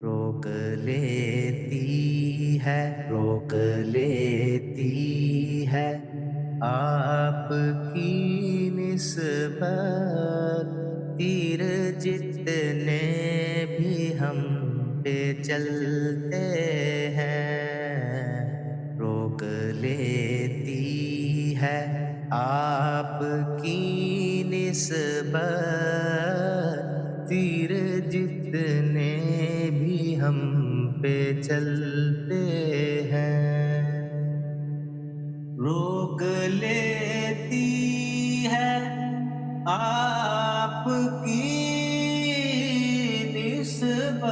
روک لیتی ہے، روک لیتی ہے آپ کی نسبت، تیر جتنے بھی ہم پہ چلتے ہیں، روک لیتی ہے آپ کی نسبت، تیر جتنے بھی ہم پہ چلتے ہیں، روک لیتی ہے آپ کی نسبت،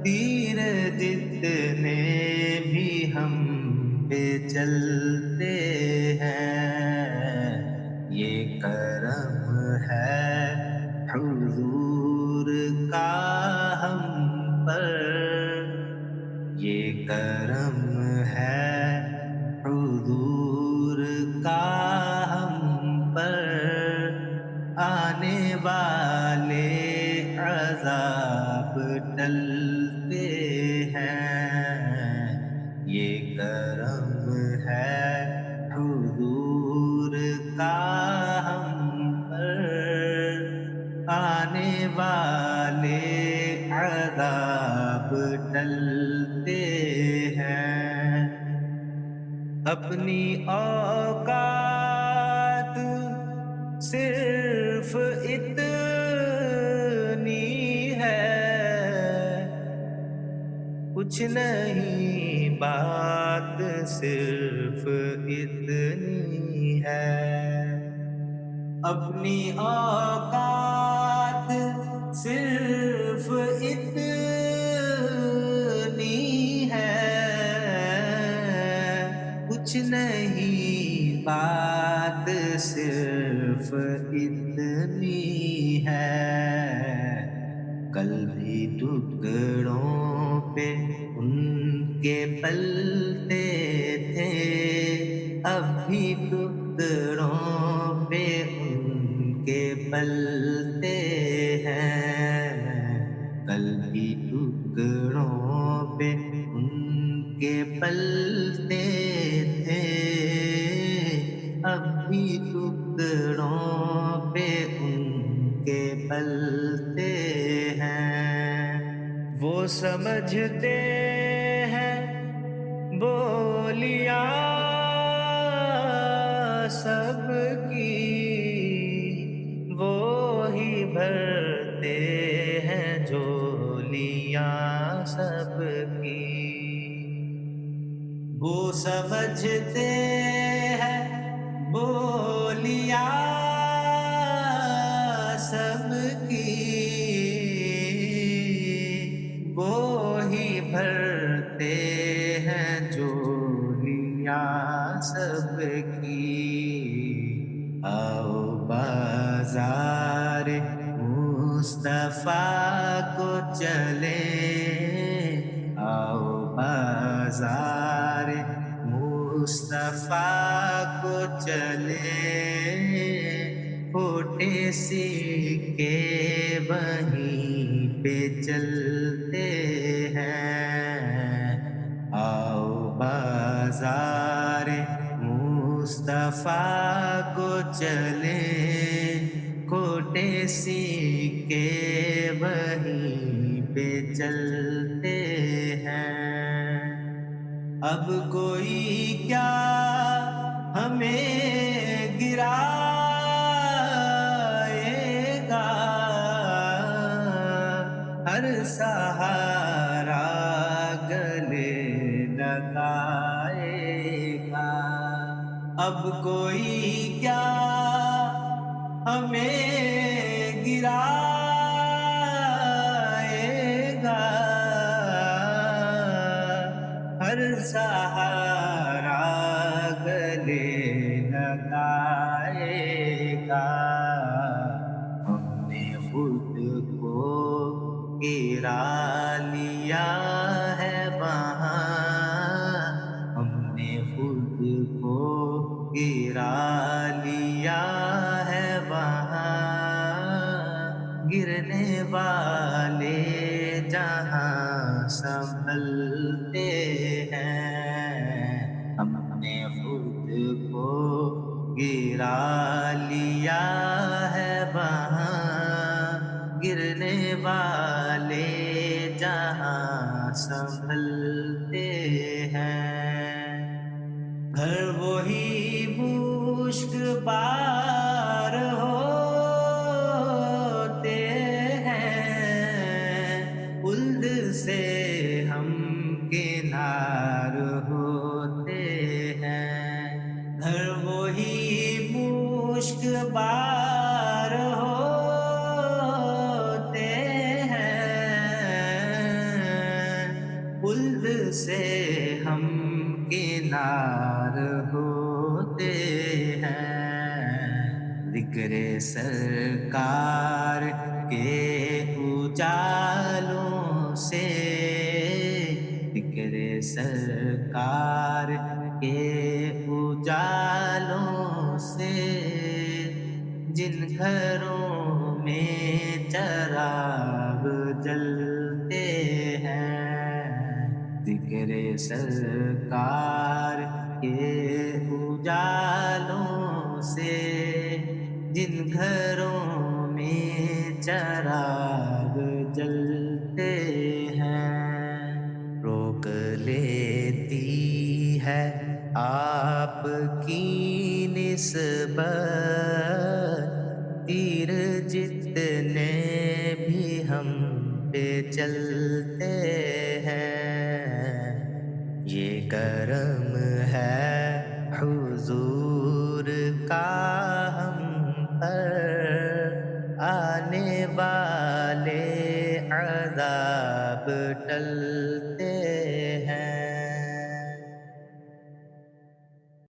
تیر جتنے بھی ہم پہ چلتے ہیں، یہ کرم ہے حضور کا ہم پر، یہ کرم ہے حضور کا ہم پر، آنے والے عذاب ٹلتے ہیں، یہ کرم ہے حضور کا ہم پر، آنے والے عذاب ٹلتے ہیں، اپنی اوقات صرف اتنی ہے، کچھ نہیں بات صرف اتنی ہے، اپنی اوقات صرف اتنی ہے، کچھ نہیں بات صرف اتنی ہے، کل بھی ٹکڑوں پہ ان کے پلتے تھے، اب بھی ٹکڑوں پہ ان کے پلتے ہیں، کل بھی ٹکڑوں پہ ان کے پلتے تھے، اب بھی ٹکڑوں پہ ان کے پلتے ہیں، وہ سمجھتے ہیں بولیاں سب کی، وہی بھرتے ہیں جھولیاں سب کی، وہ سمجھتے ہیں بولیاں سب کی، وہی بھرتے ہیں جھولیاں سب کی، آؤ بازار مصطفیٰ کو چلیں، آؤ بازار مصطفیٰ کو چلیں، کھوٹے سکے وہیں پہ چلتے ہیں، آؤ بازار مصطفیٰ کو چلیں، کھوٹے سکے وہیں پہ چلتے ہیں، اب کوئی کیا ہمیں گرائے گا، ہر سہارا گلے لگائے گا، اب کوئی کیا ہمیں گرائے گا، ہر سہارا گلے لگائے گا، ہم نے خود کو گرا لیا ہے وہاں، ہم نے خود کو گرا لیا ہے وہاں، گرنے والے جہاں سنبھلتے ہیں، ہم نے خود کو گرا لیا ہے وہاں، گرنے والے جہاں سنبھلتے ہیں۔ گھر وہی مشک بار ہوتے ہیں، خلد سے ہم کنار ہوتے ہیں۔ گھر وہی مشک بار ہوتے ہیں، خلد سے ہم کنار ہوتے ہیں۔ ذکر سرکار کے اجالوں سے، ذکر سرکار کے اجالوں سے، جن گھروں میں چراغ جلتے ہیں، ذکر سرکار کے اجالوں سے، جن گھروں میں چراغ جلتے ہیں۔ روک لیتی ہے آپ کی نسبت تیر جتنے بھی ہم پہ چلتے ہیں، یہ کرم ہے حضور کا ہم پر، آنے والے عذاب ٹلتے